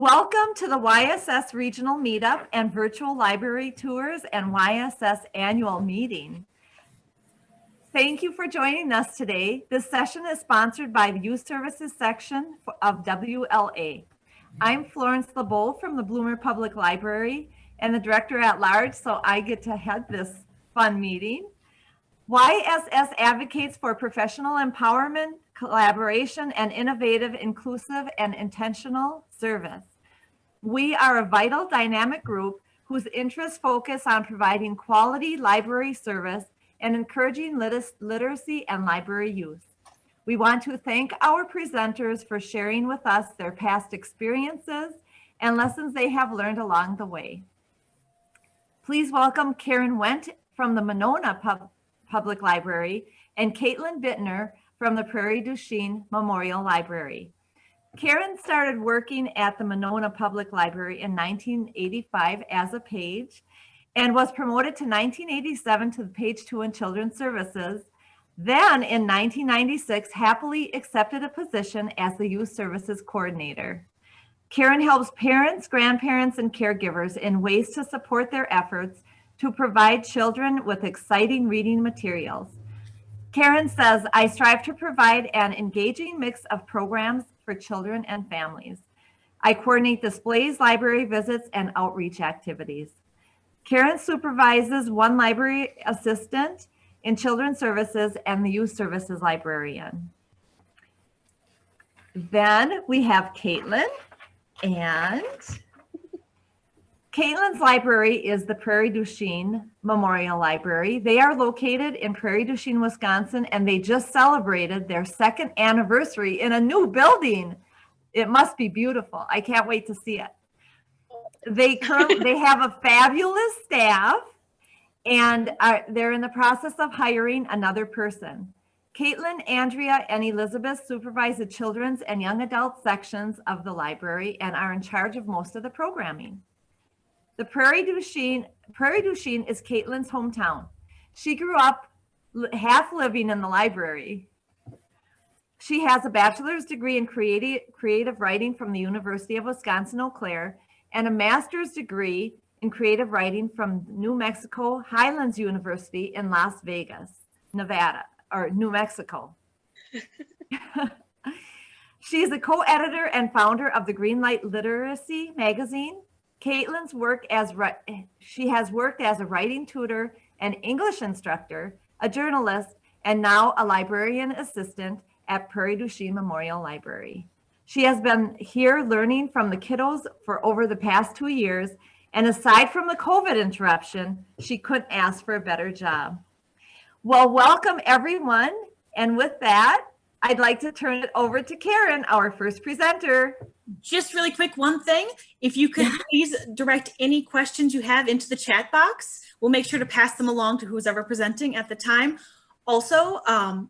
Welcome to the YSS Regional Meetup and Virtual Library Tours and YSS Annual Meeting. Thank you for joining us today. This session is sponsored by the Youth Services section of WLA. I'm Florence LeBeau from the Bloomer Public Library and the Director at Large, so I get to head this fun meeting. YSS advocates for professional empowerment, collaboration, and innovative, inclusive, and intentional service. We are a vital, dynamic group whose interests focus on providing quality library service and encouraging literacy and library use. We want to thank our presenters for sharing with us their past experiences and lessons they have learned along the way. Please welcome Karen Wendt from the Monona Public Library and Caitlin Bittner from the Prairie du Chien Memorial Library. Karen started working at the Monona Public Library in 1985 as a page and was promoted to 1987 to the page 2 in Children's Services. Then in 1996, happily accepted a position as the Youth Services Coordinator. Karen helps parents, grandparents, and caregivers in ways to support their efforts to provide children with exciting reading materials. Karen says, I strive to provide an engaging mix of programs for children and families. I coordinate displays, library visits, and outreach activities. Karen supervises one library assistant in Children's Services and the Youth Services librarian. Then we have Caitlin, and Caitlin's library is the Prairie du Chien Memorial Library. They are located in Prairie du Chien, Wisconsin, and they just celebrated their 2nd anniversary in a new building. It must be beautiful. I can't wait to see it. They have a fabulous staff, and they're in the process of hiring another person. Caitlin, Andrea, and Elizabeth supervise the children's and young adult sections of the library and are in charge of most of the programming. The Prairie du Chien is Caitlin's hometown. She grew up half living in the library. She has a bachelor's degree in creative writing from the University of Wisconsin-Eau Claire and a master's degree in creative writing from New Mexico Highlands University in Las Vegas, Nevada, or New Mexico. She is a co-editor and founder of the Greenlight Literacy magazine. Caitlin's she has worked as a writing tutor, an English instructor, a journalist, and now a librarian assistant at Prairie du Chien Memorial Library. She has been here learning from the kiddos for over the past 2 years, and aside from the COVID interruption, she couldn't ask for a better job. Well, welcome everyone, and with that, I'd like to turn it over to Karen, our first presenter. Just really quick, one thing, if you could please direct any questions you have into the chat box, we'll make sure to pass them along to who's ever presenting at the time. Also,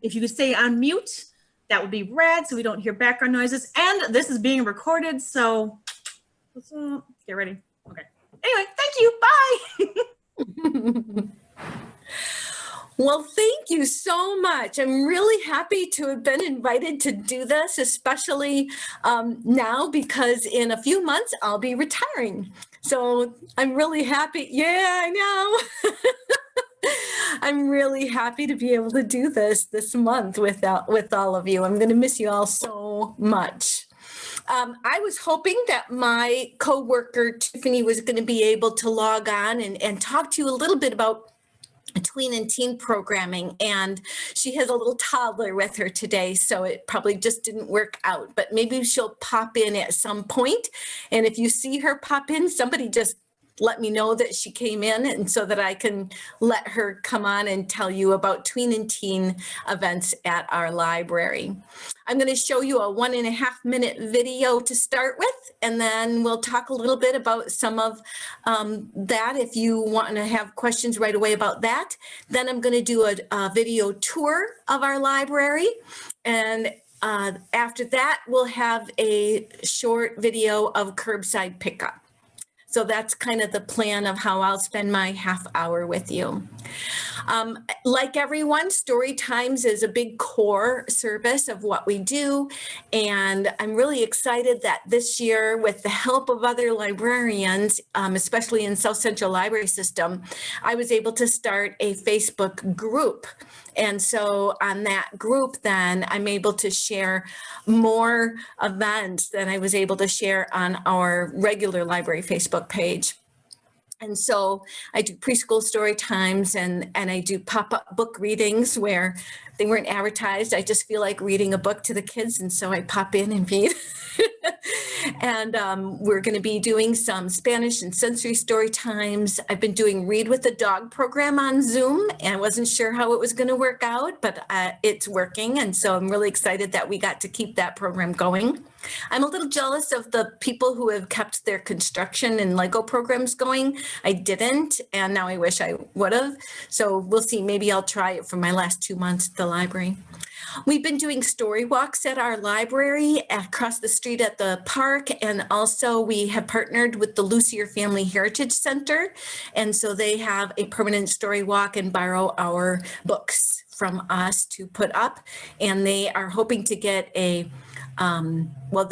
if you could stay on mute, that would be rad so we don't hear background noises. And this is being recorded, so let's get ready. Okay. Anyway, thank you. Bye. Well, thank you so much. I'm really happy to have been invited to do this, especially now because in a few months I'll be retiring. So I'm really happy. Yeah, I know. I'm really happy to be able to do this month with all of you. I'm going to miss you all so much. I was hoping that my coworker Tiffany was going to be able to log on and talk to you a little bit about tween and teen programming, and she has a little toddler with her today, so it probably just didn't work out, but maybe she'll pop in at some point. And if you see her pop in, somebody just let me know that she came in, and so that I can let her come on and tell you about tween and teen events at our library. I'm going to show you a 1.5-minute video to start with, and then we'll talk a little bit about some of that if you want to have questions right away about that. Then I'm going to do a video tour of our library, and after that we'll have a short video of curbside pickup. So that's kind of the plan of how I'll spend my half hour with you. Like everyone, Story Times is a big core service of what we do. And I'm really excited that this year, with the help of other librarians, especially in South Central Library System, I was able to start a Facebook group. And so on that group, then I'm able to share more events than I was able to share on our regular library Facebook page. And so I do preschool story times and I do pop-up book readings where they weren't advertised. I just feel like reading a book to the kids. And so I pop in and read. And we're going to be doing some Spanish and sensory story times. I've been doing Read with the Dog program on Zoom, and I wasn't sure how it was going to work out, but it's working. And so I'm really excited that we got to keep that program going. I'm a little jealous of the people who have kept their construction and Lego programs going. I didn't, and now I wish I would have. So we'll see. Maybe I'll try it for my last 2 months at the library. We've been doing story walks at our library across the street at the park, and also we have partnered with the Lucier Family Heritage Center, and so they have a permanent story walk and borrow our books from us to put up, and they are hoping to get a well,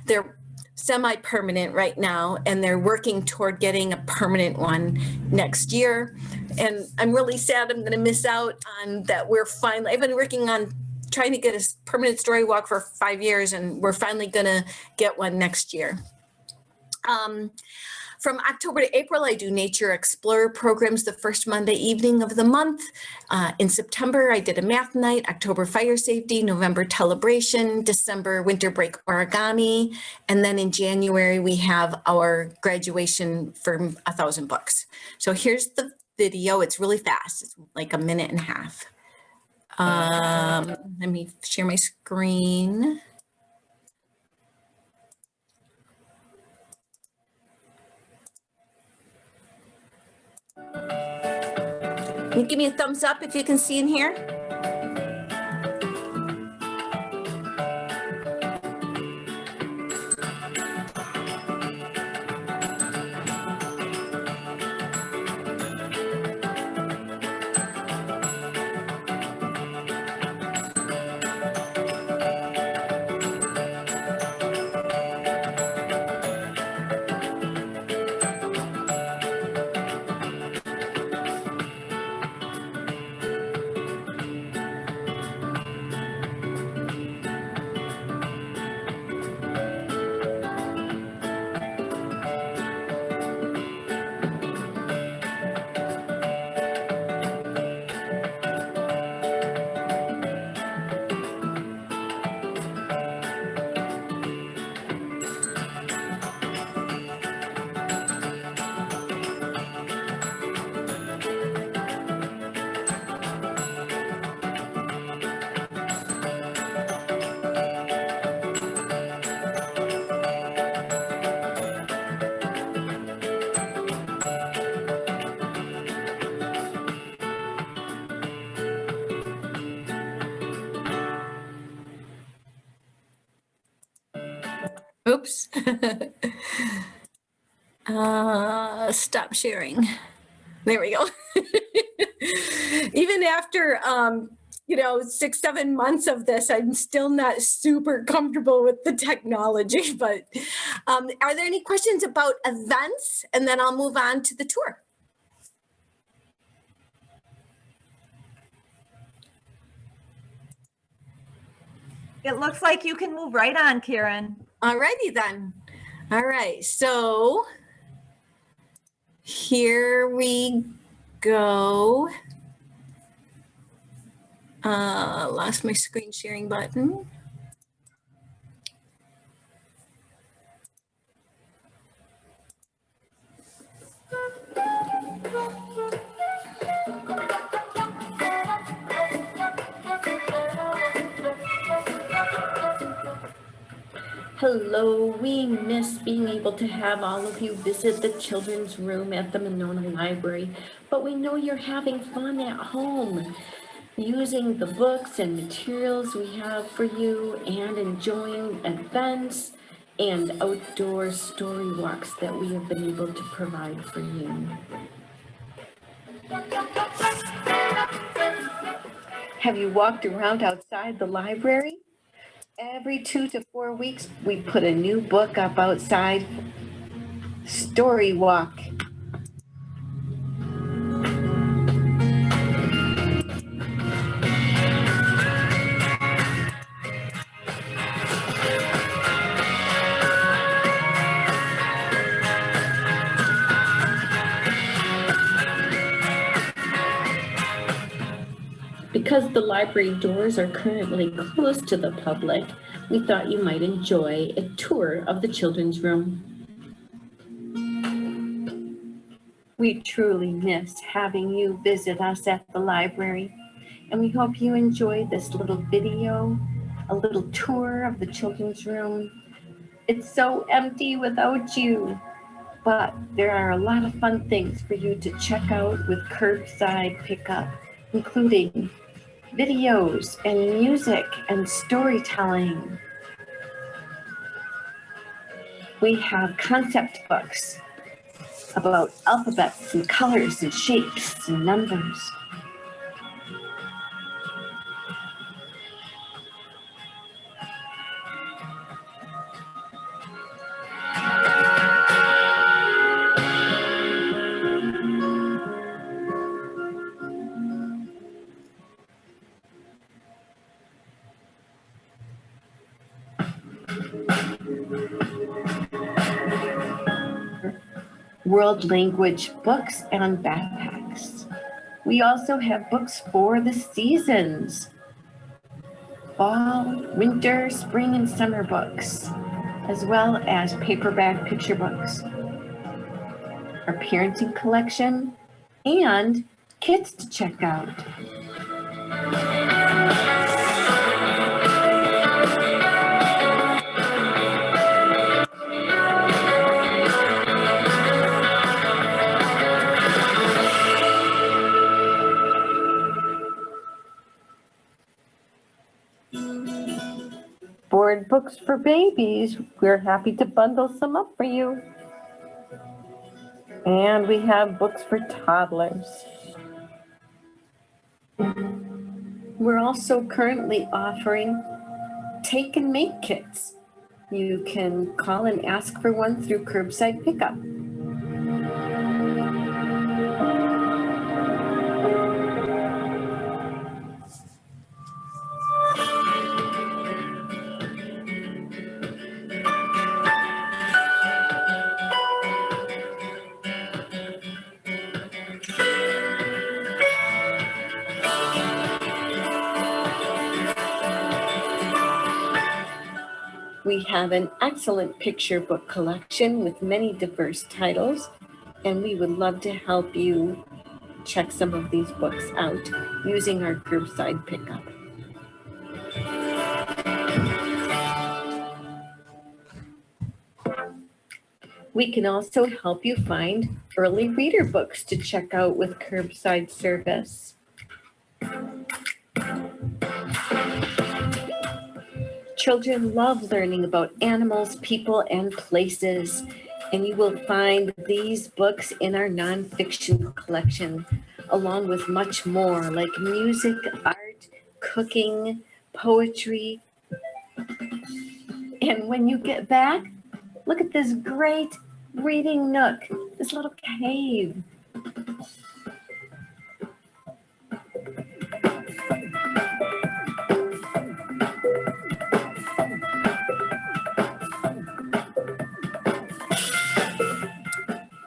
they're semi-permanent right now, and they're working toward getting a permanent one next year. And I'm really sad I'm going to miss out on that. I've been working on trying to get a permanent story walk for 5 years, and we're finally going to get one next year. From October to April, I do Nature Explorer programs the first Monday evening of the month. In September, I did a math night, October fire safety, November celebration, December winter break origami, and then in January, we have our graduation for 1,000 books. So here's the video. It's really fast. It's like a minute and a half. Let me share my screen. Can you give me a thumbs up if you can see in here? Oops. Stop sharing. There we go. Even after, 6, 7 months of this, I'm still not super comfortable with the technology, but are there any questions about events? And then I'll move on to the tour. It looks like you can move right on, Karen. All righty then. All right, so here we go. Lost my screen sharing button. Hello, we miss being able to have all of you visit the children's room at the Monona Library, but we know you're having fun at home, using the books and materials we have for you and enjoying events and outdoor story walks that we have been able to provide for you. Have you walked around outside the library? Every 2 to 4 weeks, we put a new book up outside. Story Walk. Because the library doors are currently closed to the public, we thought you might enjoy a tour of the children's room. We truly miss having you visit us at the library, and we hope you enjoy this little video, a little tour of the children's room. It's so empty without you, but there are a lot of fun things for you to check out with curbside pickup, including videos and music and storytelling. We have concept books about alphabets and colors and shapes and numbers. World language books and backpacks. We also have books for the seasons. Fall, winter, spring, and summer books, as well as paperback picture books. Our parenting collection, and kids to check out. Board books for babies. We're happy to bundle some up for you. And we have books for toddlers. We're also currently offering take and make kits. You can call and ask for one through curbside pickup. We have an excellent picture book collection with many diverse titles, and we would love to help you check some of these books out using our curbside pickup. We can also help you find early reader books to check out with curbside service. Children love learning about animals, people, and places, and you will find these books in our nonfiction collection, along with much more like music, art, cooking, poetry. And when you get back, look at this great reading nook, this little cave.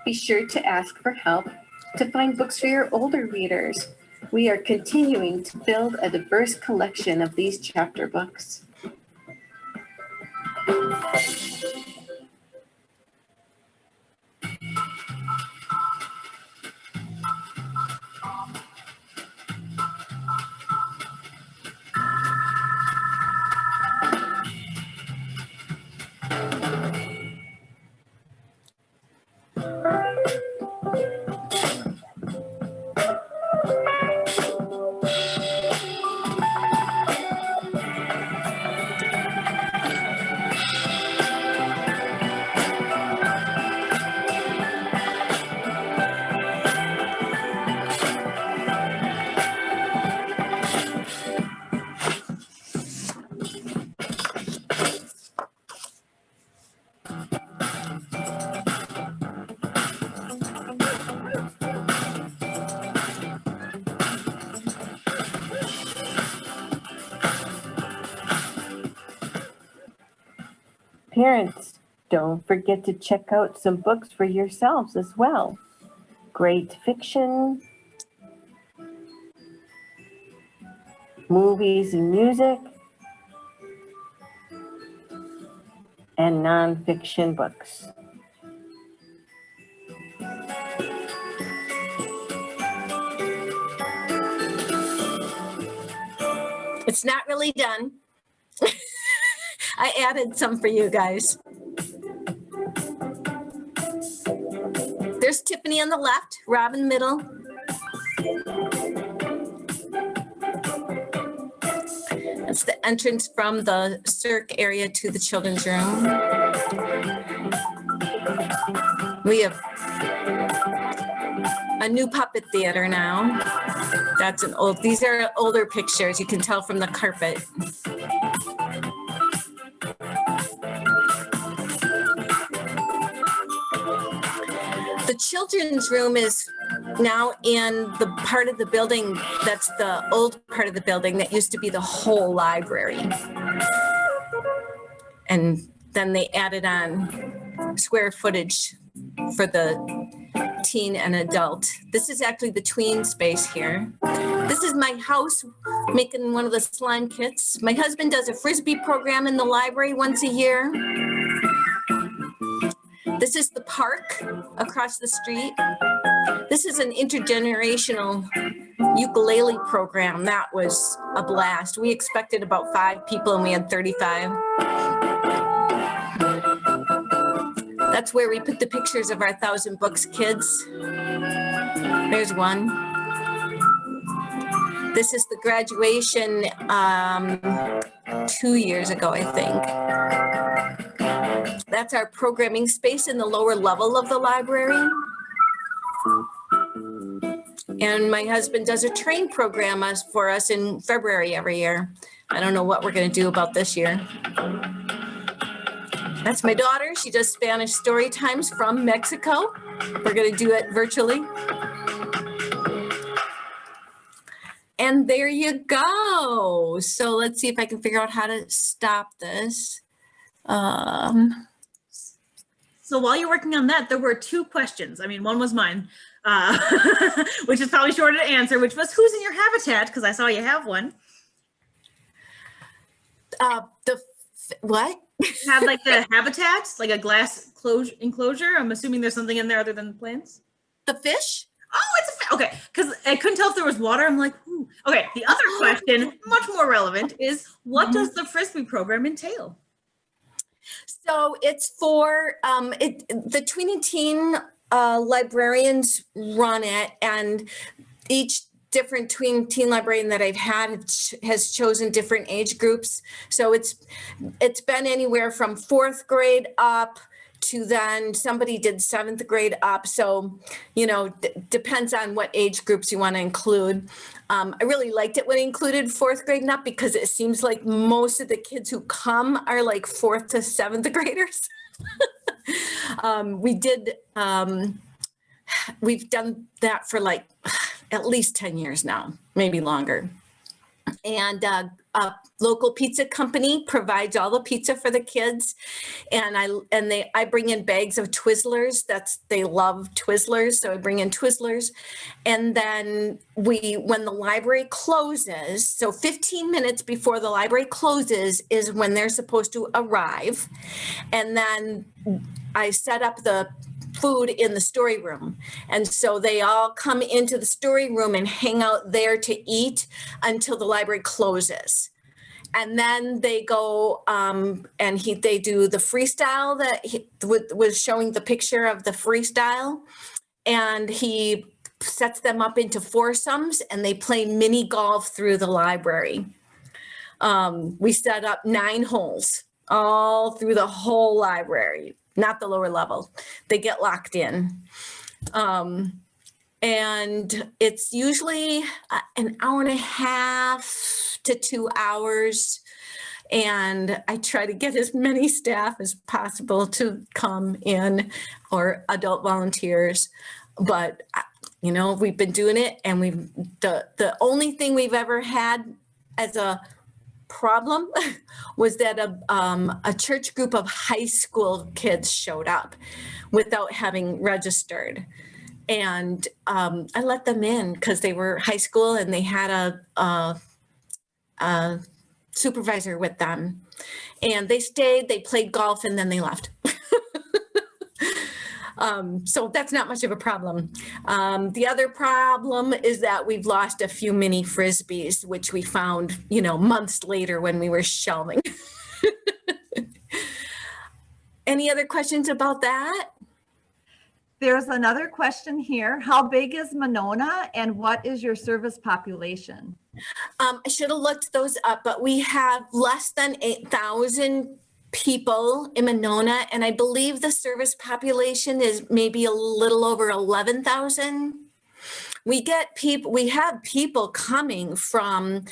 Be sure to ask for help to find books for your older readers. We are continuing to build a diverse collection of these chapter books. Parents, don't forget to check out some books for yourselves as well. Great fiction, movies and music, and nonfiction books. It's not really done. I added some for you guys. There's Tiffany on the left, Rob in the middle. That's the entrance from the circ area to the children's room. We have a new puppet theater now. That's an old, these are older pictures. You can tell from the carpet. The children's room is now in the part of the building that's the old part of the building that used to be the whole library. And then they added on square footage for the teen and adult. This is actually the tween space here. This is my house making one of the slime kits. My husband does a Frisbee program in the library once a year. This is the park across the street. This is an intergenerational ukulele program. That was a blast. We expected about 5 people and we had 35. That's where we put the pictures of our 1,000 Books kids. There's one. This is the graduation 2 years ago, I think. That's our programming space in the lower level of the library. And my husband does a train program for us in February every year. I don't know what we're going to do about this year. That's my daughter. She does Spanish story times from Mexico. We're going to do it virtually. And there you go. So let's see if I can figure out how to stop this. So while you're working on that, there were 2 questions. I mean, one was mine, which is probably shorter to answer, which was who's in your habitat? Because I saw you have one. What? Have like the habitat, like a glass enclosure. I'm assuming there's something in there other than plants. The fish? Oh, it's okay. Because I couldn't tell if there was water. I'm like, ooh. Okay. The other question, much more relevant, is what does the Frisbee program entail? So it's for the Tween Teen librarians run it, and each different Tween Teen librarian that I've had has chosen different age groups. So it's been anywhere from 4th grade up to then somebody did 7th grade up. So, you know, depends on what age groups you want to include. I really liked it when it included 4th grade and up because it seems like most of the kids who come are like 4th to 7th graders. We've done that for like at least 10 years now, maybe longer. And a local pizza company provides all the pizza for the kids, and I bring in bags of Twizzlers. They love Twizzlers, so I bring in Twizzlers, and then when the library closes, so 15 minutes before the library closes is when they're supposed to arrive, and then I set up the food in the story room. And so they all come into the story room and hang out there to eat until the library closes. And then they go they do the freestyle that was showing the picture of the freestyle. And he sets them up into foursomes and they play mini golf through the library. We set up 9 holes all through the whole library. Not the lower level. They get locked in. And it's usually an hour and a half to 2 hours. And I try to get as many staff as possible to come in or adult volunteers. But, you know, we've been doing it and the only thing we've ever had as a problem was that a church group of high school kids showed up without having registered. And I let them in because they were high school and they had a supervisor with them. And they stayed, they played golf, and then they left. So that's not much of a problem. The other problem is that we've lost a few mini Frisbees, which we found, months later when we were shelving. Any other questions about that? There's another question here. How big is Monona and what is your service population? I should have looked those up, but we have less than 8,000 people in Monona, and I believe the service population is maybe a little over 11,000. We have people coming from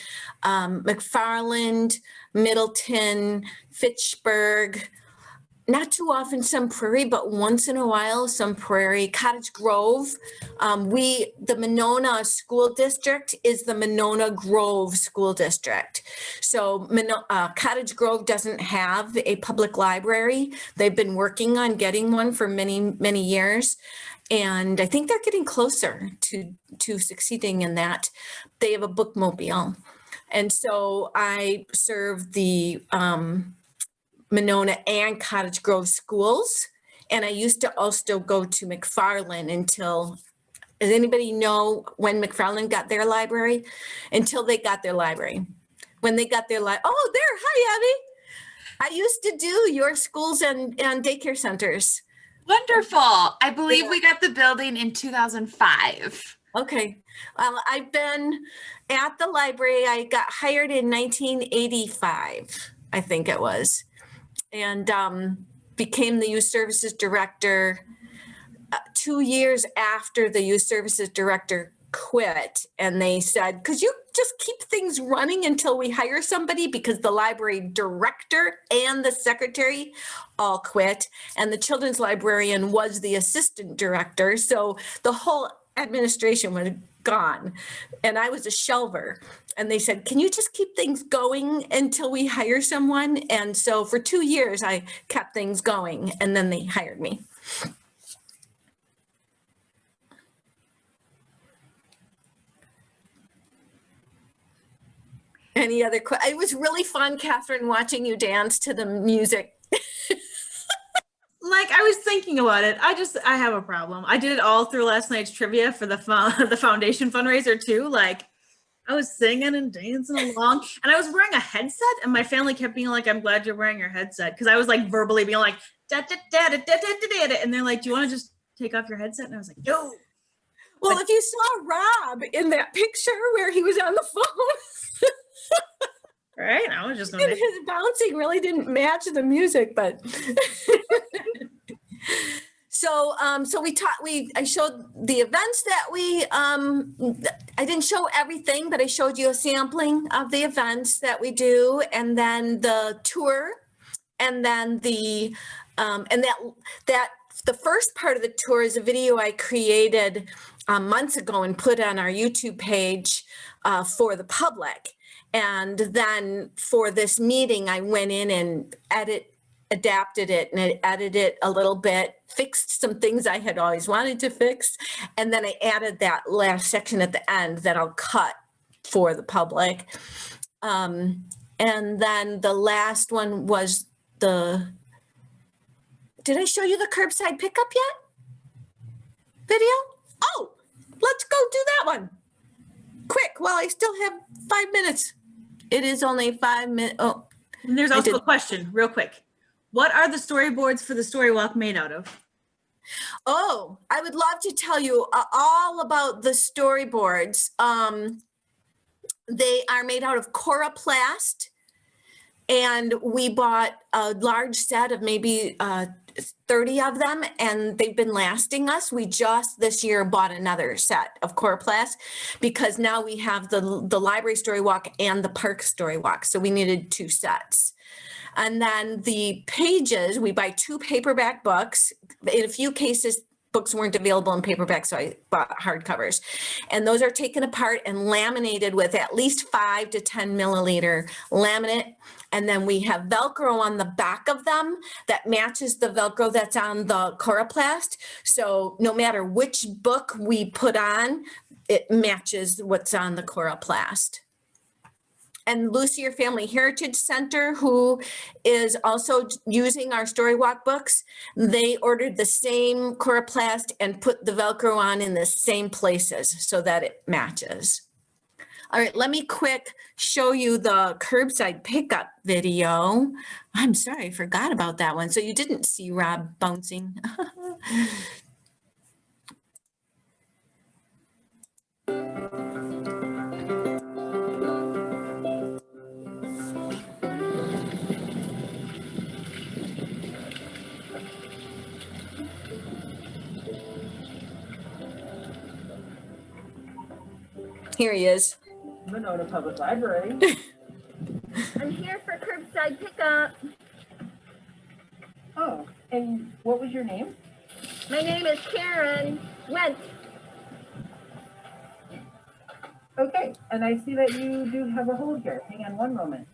McFarland, Middleton, Fitchburg, not too often some Prairie, but once in a while some Prairie, Cottage Grove. The Monona School District is the Monona Grove School District. So Cottage Grove doesn't have a public library. They've been working on getting one for many, many years. And I think they're getting closer to succeeding in that. They have a bookmobile. And so I serve the Monona and Cottage Grove schools. And I used to also go to McFarland until, does anybody know when McFarland got their library? Until they got their library. When they got their oh, there, hi, Abby. I used to do your schools and daycare centers. Wonderful. I believe we got the building in 2005. Okay. I've been at the library. I got hired in 1985, I think it was. And became the youth services director 2 years after the youth services director quit. And they said, could you just keep things running until we hire somebody? Because the library director and the secretary all quit. And the children's librarian was the assistant director. So the whole administration was gone. And I was a shelver. And they said, can you just keep things going until we hire someone? And so for 2 years, I kept things going, and then they hired me. Any other questions? It was really fun, Catherine, watching you dance to the music. Like, I was thinking about it. I have a problem. I did it all through last night's trivia for the foundation fundraiser too. Like, I was singing and dancing along, and I was wearing a headset, and my family kept being like, I'm glad you're wearing your headset. Because I was like verbally being like, da, da, da, da, da, da, da, da. And they're like, do you want to just take off your headset? And I was like, no. Well, if you saw Rob in that picture where he was on the phone. Right? I was just going to. His bouncing really didn't match the music, but. So I showed the events that I didn't show everything, but I showed you a sampling of the events that we do, and then the tour, and then the first part of the tour is a video I created months ago and put on our YouTube page for the public. And then for this meeting, I went in and adapted it and edited it a little bit, fixed some things I had always wanted to fix. And then I added that last section at the end that I'll cut for the public. And then the last one was did I show you the curbside pickup yet? Video? Oh, let's go do that one. Quick, while I still have 5 minutes. It is only 5 minutes. Oh, and there's also a question real quick. What are the storyboards for the story walk made out of? Oh, I would love to tell you all about the storyboards. They are made out of Coroplast, and we bought a large set of maybe 30 of them, and they've been lasting us. We just this year bought another set of Coroplast because now we have the library story walk and the park story walk, so we needed 2 sets. And then the pages, we buy 2 paperback books. In a few cases, books weren't available in paperback, so I bought hardcovers. And those are taken apart and laminated with at least 5 to 10 milliliter laminate. And then we have Velcro on the back of them that matches the Velcro that's on the Coroplast. So no matter which book we put on, it matches what's on the Coroplast. And Lucy, your Family Heritage Center, who is also using our Storywalk books, they ordered the same Coroplast and put the Velcro on in the same places so that it matches. All right, let me quick show you the curbside pickup video. I'm sorry, I forgot about that one. So you didn't see Rob bouncing. Here he is. Monona Public Library. I'm here for curbside pickup. Oh, and what was your name? My name is Karen Wentz. Okay, and I see that you do have a hold here. Hang on one moment.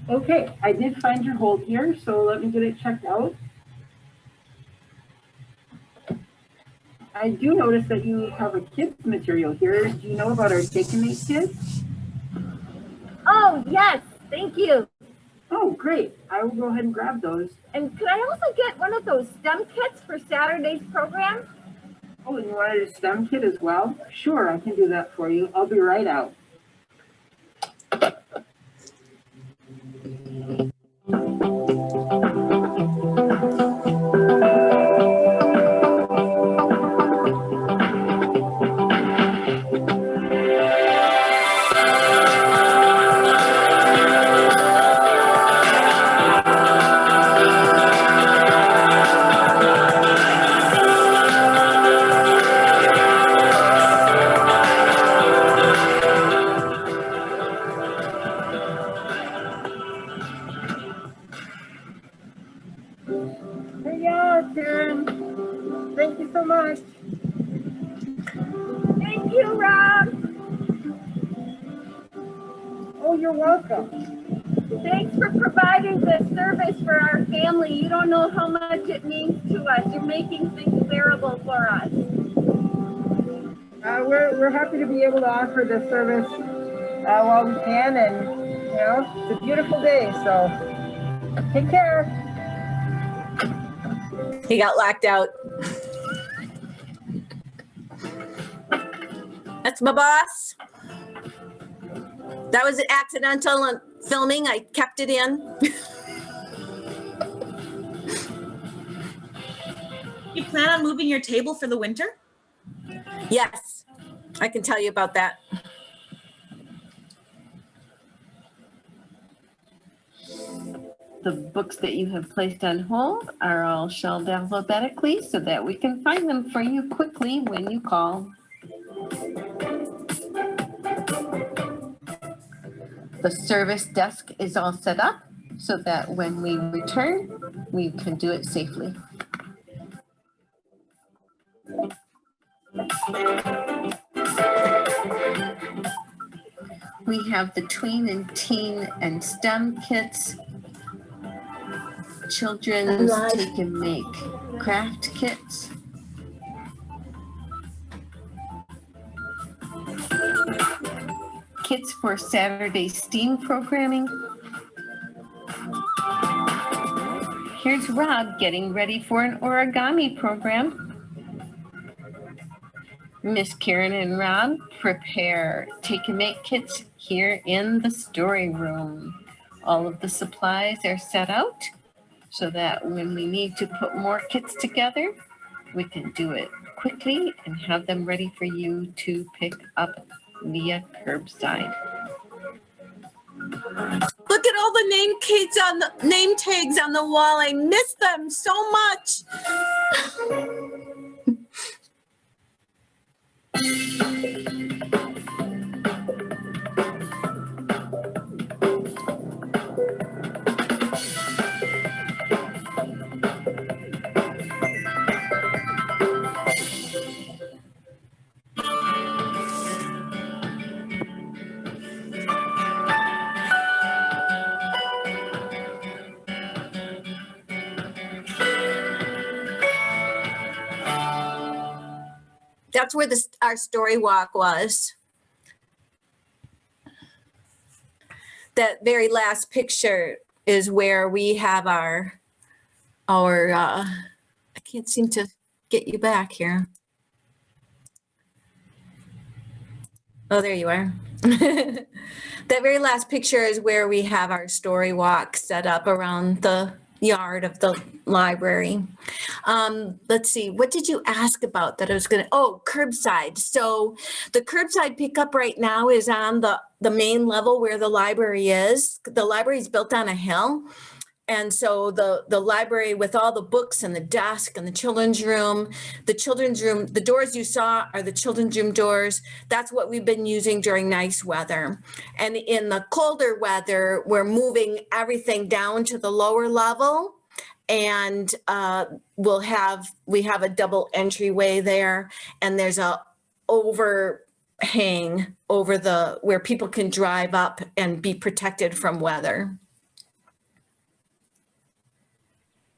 Okay, I did find your hold here, so let me get it checked out. I do notice that you have a kids material here. Do you know about our Take and Make kids? Oh, yes, thank you. Oh, great. I will go ahead and grab those. And could I also get one of those STEM kits for Saturday's program? Oh, and you wanted a STEM kit as well? Sure, I can do that for you. I'll be right out. Here you are, Karen. Thank you so much. Thank you, Rob. Oh, you're welcome. Thanks for providing this service for our family. You don't know how much it means to us. You're making things bearable for us. We're happy to be able to offer this service while we can, and you know, it's a beautiful day, so take care. He got locked out. That's my boss. That was an accidental filming. I kept it in. You plan on moving your table for the winter? Yes, I can tell you about that. The books that you have placed on hold are all shelved alphabetically so that we can find them for you quickly when you call. The service desk is all set up so that when we return, we can do it safely. We have the tween and teen and STEM kits, children's take and make craft kits, kits for Saturday STEAM programming. Here's Rob getting ready for an origami program. Miss Karen and Rob prepare take and make kits here in the story room. All of the supplies are set out so that when we need to put more kits together, we can do it quickly and have them ready for you to pick up via curbside. Look at all the name tags on the wall. I miss them so much. That's where our story walk was. That very last picture is where we have our I can't seem to get you back here. Oh, there you are. That very last picture is where we have our story walk set up around the yard of the library. Let's see, what did you ask about that I was gonna, oh, curbside. So the curbside pickup right now is on the main level where the library is. The library is built on a hill. And so the library with all the books and the desk and the children's room, the doors you saw are the children's room doors. That's what we've been using during nice weather. And in the colder weather, we're moving everything down to the lower level. And we have a double entryway there, and there's a overhang over where people can drive up and be protected from weather.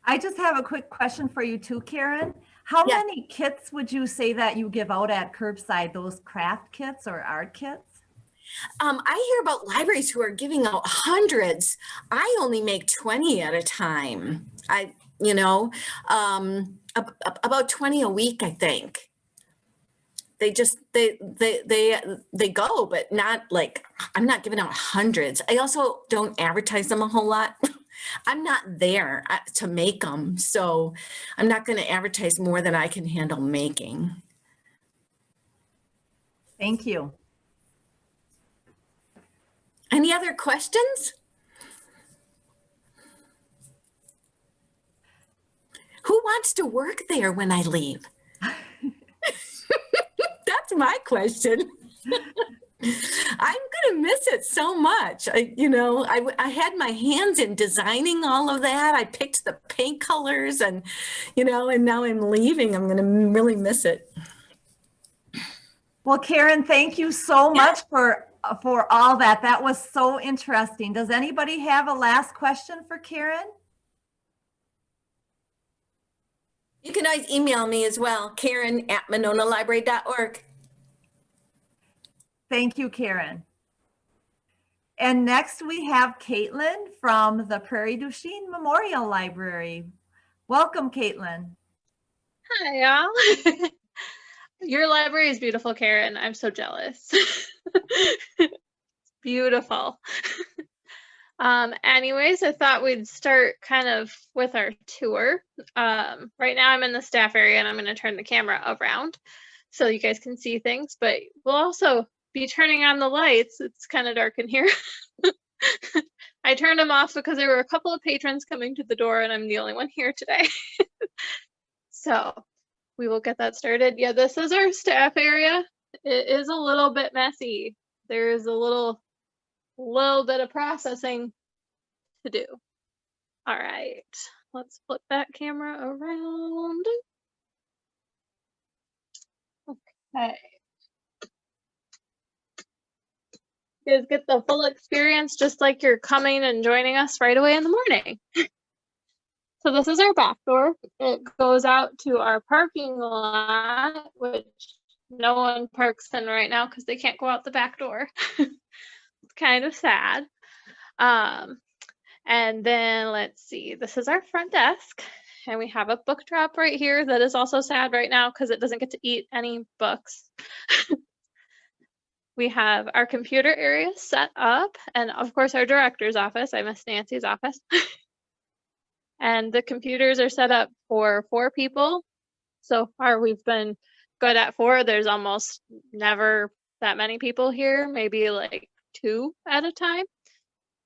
I just have a quick question for you too, Karen. How Yeah. many kits would you say that you give out at curbside, those craft kits or art kits? I hear about libraries who are giving out hundreds. I only make 20 at a time. About 20 a week, I think. They go, but not like, I'm not giving out hundreds. I also don't advertise them a whole lot. I'm not there to make them, so I'm not going to advertise more than I can handle making. Thank you. Any other questions? Who wants to work there when I leave? That's my question. I'm going to miss it so much. I had my hands in designing all of that. I picked the paint colors and now I'm leaving. I'm going to really miss it. Well, Karen, thank you so much for all that. That was so interesting. Does anybody have a last question for Karen? You can always email me as well, Karen@mononalibrary.org. Thank you, Karen. And next we have Caitlin from the Prairie du Chien Memorial Library. Welcome, Caitlin. Hi, y'all. Your library is beautiful, Karen. I'm so jealous. Beautiful. Anyways, I thought we'd start kind of with our tour. Right now I'm in the staff area and I'm going to turn the camera around so you guys can see things, but we'll also be turning on the lights. It's kind of dark in here. I turned them off because there were a couple of patrons coming to the door and I'm the only one here today. So we will get that started. Yeah, this is our staff area. It is a little bit messy. There is a little bit of processing to do. All right, let's flip that camera around. Okay. You guys get the full experience just like you're coming and joining us right away in the morning. So this is our back door. It goes out to our parking lot, which no one parks in right now because they can't go out the back door. It's kind of sad. And then let's see, this is our front desk. And we have a book drop right here that is also sad right now because it doesn't get to eat any books. We have our computer area set up, and of course our director's office. I missed Nancy's office. And the computers are set up for 4 people. So far we've been good at 4. There's almost never that many people here, maybe like 2 at a time.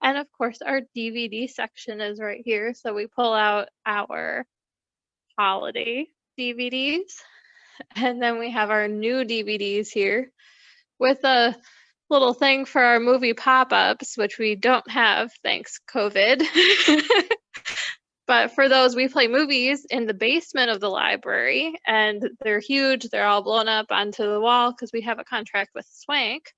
And of course, our DVD section is right here. So we pull out our holiday DVDs. And then we have our new DVDs here with a little thing for our movie pop-ups, which we don't have thanks COVID. But for those, we play movies in the basement of the library, and they're huge. They're all blown up onto the wall because we have a contract with Swank.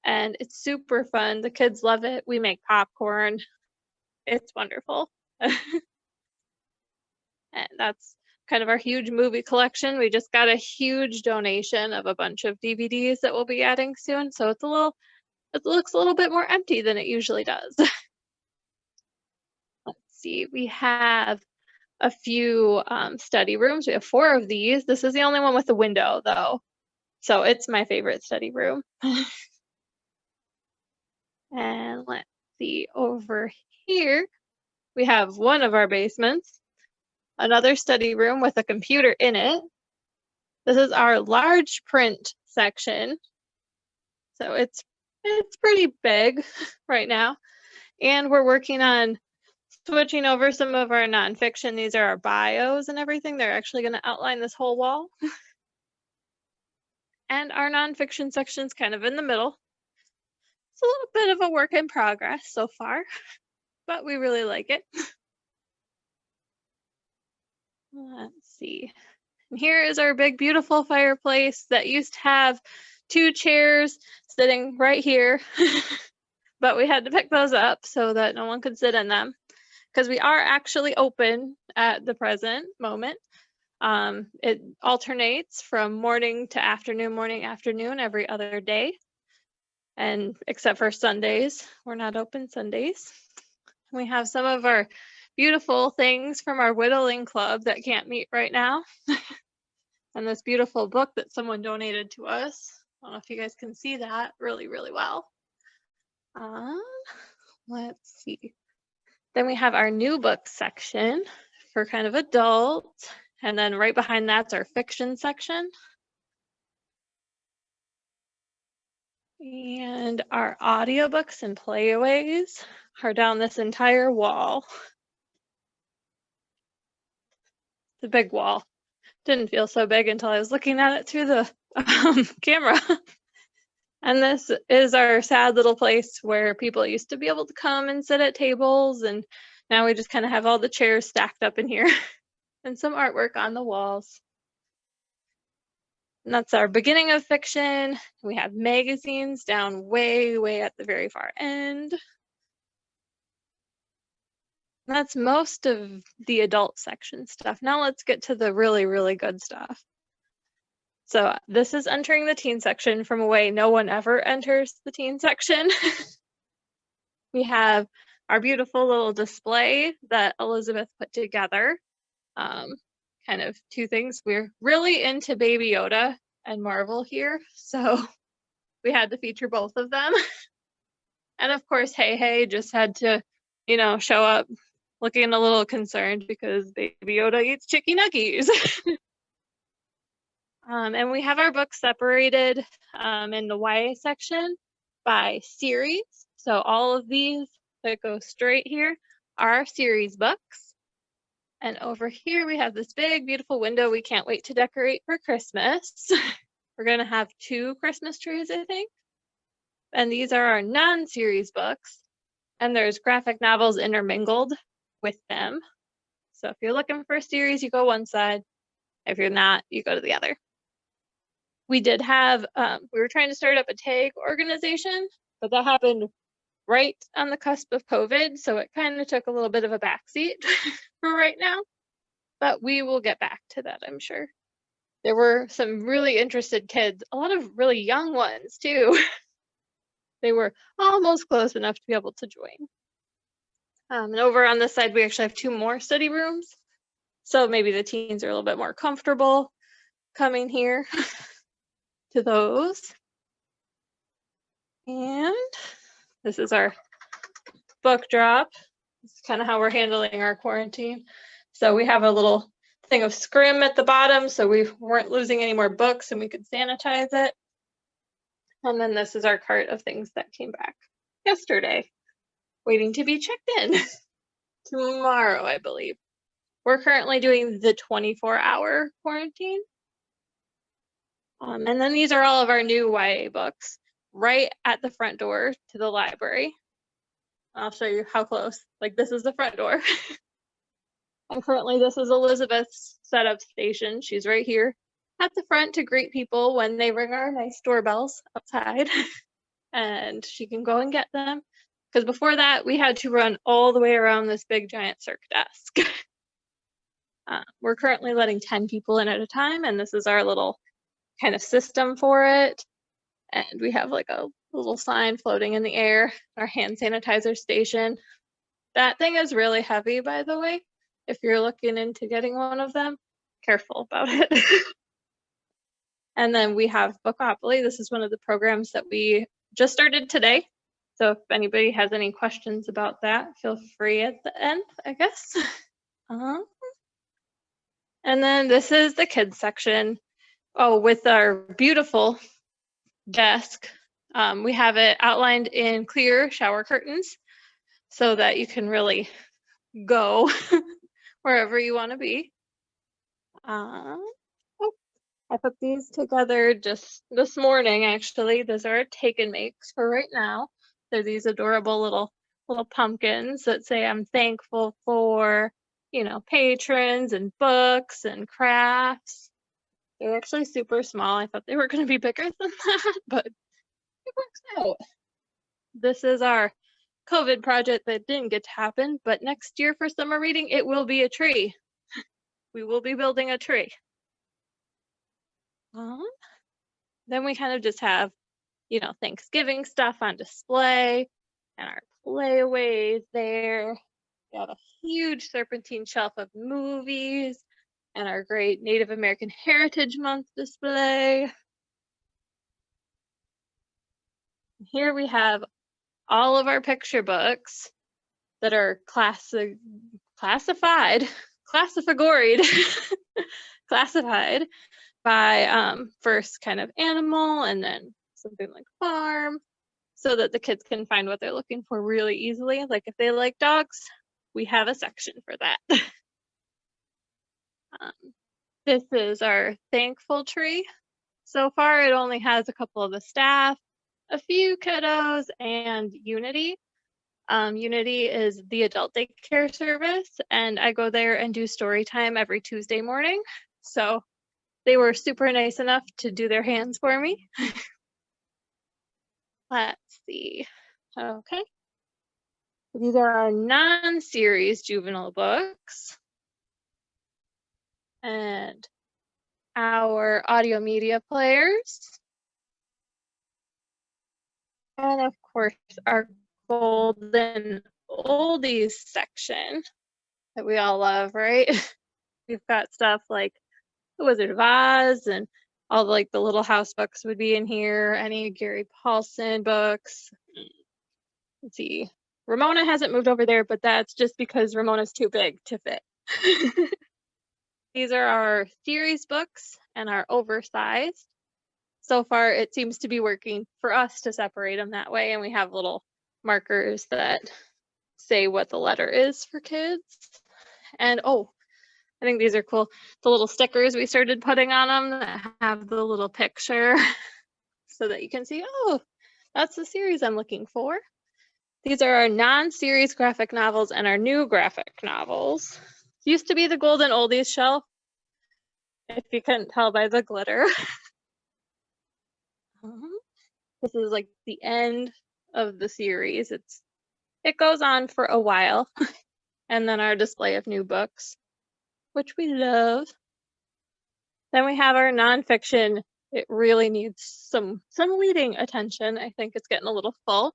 And it's super fun. The kids love it. We make popcorn. It's wonderful. And that's kind of our huge movie collection. We just got a huge donation of a bunch of DVDs that we'll be adding soon. So it looks a little bit more empty than it usually does. Let's see, we have a few study rooms. We have 4 of these. This is the only one with a window though. So it's my favorite study room. And let's see, over here, we have one of our basements, another study room with a computer in it. This is our large print section. So it's pretty big right now. And we're working on switching over some of our nonfiction. These are our bios and everything. They're actually going to outline this whole wall. And our nonfiction section's kind of in the middle. It's a little bit of a work in progress so far, but we really like it. Let's see. And here is our big, beautiful fireplace that used to have 2 chairs sitting right here, but we had to pick those up so that no one could sit in them because we are actually open at the present moment. It alternates from morning to afternoon, morning, afternoon, every other day. And except for Sundays, we're not open Sundays. We have some of our beautiful things from our whittling club that can't meet right now. And this beautiful book that someone donated to us. I don't know if you guys can see that really, really well. Let's see. Then we have our new book section for kind of adults. And then right behind that's our fiction section. And our audiobooks and playaways are down this entire wall. The big wall. Didn't feel so big until I was looking at it through the camera. And this is our sad little place where people used to be able to come and sit at tables, and now we just kind of have all the chairs stacked up in here and some artwork on the walls. And that's our beginning of fiction. We have magazines down way, way at the very far end. That's most of the adult section stuff. Now let's get to the really, really good stuff. So this is entering the teen section from a way no one ever enters the teen section. We have our beautiful little display that Elizabeth put together. Kind of 2 things. We're really into Baby Yoda and Marvel here, so we had to feature both of them. And of course, Hey just had to, show up looking a little concerned because Baby Yoda eats chicky nuggies. And we have our books separated in the YA section by series. So all of these that go straight here are series books. And over here we have this big, beautiful window we can't wait to decorate for Christmas. We're going to have 2 Christmas trees, I think. And these are our non-series books. And there's graphic novels intermingled with them. So if you're looking for a series, you go one side. If you're not, you go to the other. We did have, we were trying to start up a tag organization, but that happened right on the cusp of COVID. So it kind of took a little bit of a backseat for right now, but we will get back to that, I'm sure. There were some really interested kids, a lot of really young ones too. They were almost close enough to be able to join. And over on this side, we actually have 2 more study rooms. So maybe the teens are a little bit more comfortable coming here to those. And this is our book drop. This is kind of how we're handling our quarantine. So we have a little thing of scrim at the bottom, so we weren't losing any more books and we could sanitize it. And then this is our cart of things that came back yesterday. waiting to be checked in tomorrow, I believe. We're currently doing the 24-hour quarantine. And then these are all of our new YA books right at the front door to the library. I'll show you how close. Like, this is the front door. And currently this is Elizabeth's setup station. She's right here at the front to greet people when they ring our nice doorbells outside. And she can go and get them. Because before that, we had to run all the way around this big giant circ desk. We're currently letting 10 people in at a time, and this is our little kind of system for it. And we have like a little sign floating in the air, our hand sanitizer station. That thing is really heavy, by the way. If you're looking into getting one of them, careful about it. And then we have Bookopoly. This is one of the programs that we just started today. So if anybody has any questions about that, feel free at the end, I guess. And then this is the kids section. Oh, with our beautiful desk. We have it outlined in clear shower curtains so that you can really go wherever you want to be. I put these together just this morning, actually. Those are take and makes for right now. They're these adorable little pumpkins that say I'm thankful for, you know, patrons and books and crafts. They're actually super small. I thought they were going to be bigger than that, but it works out. This is our COVID project that didn't get to happen, but next year for summer reading, it will be a tree. We will be building a tree. Then we kind of just have, you know, Thanksgiving stuff on display and our playaways there. We have a huge serpentine shelf of movies and our great Native American Heritage Month display. Here we have all of our picture books that are classified by first kind of animal and then something like farm, so that the kids can find what they're looking for really easily. Like if they like dogs, we have a section for that. This is our thankful tree. So far, it only has a couple of the staff, a few kiddos, and Unity. Unity is the adult daycare service, and I go there and do story time every Tuesday morning. So they were super nice enough to do their hands for me. Let's see. Okay. These are our non-series juvenile books. And our audio media players. And of course, our golden oldies section that we all love, right? We've got stuff like The Wizard of Oz and all like the Little House books would be in here, any Gary Paulson books. Let's see. Ramona hasn't moved over there, but that's just because Ramona's too big to fit. These are our series books and our oversized. So far, it seems to be working for us to separate them that way. And we have little markers that say what the letter is for kids. And oh, I think these are cool. The little stickers we started putting on them that have the little picture so that you can see, oh, that's the series I'm looking for. These are our non-series graphic novels and our new graphic novels. Used to be the golden oldies shelf, if you couldn't tell by the glitter. This is like the end of the series. It goes on for a while. And then our display of new books, which we love. Then we have our nonfiction. It really needs some leading attention. I think it's getting a little full.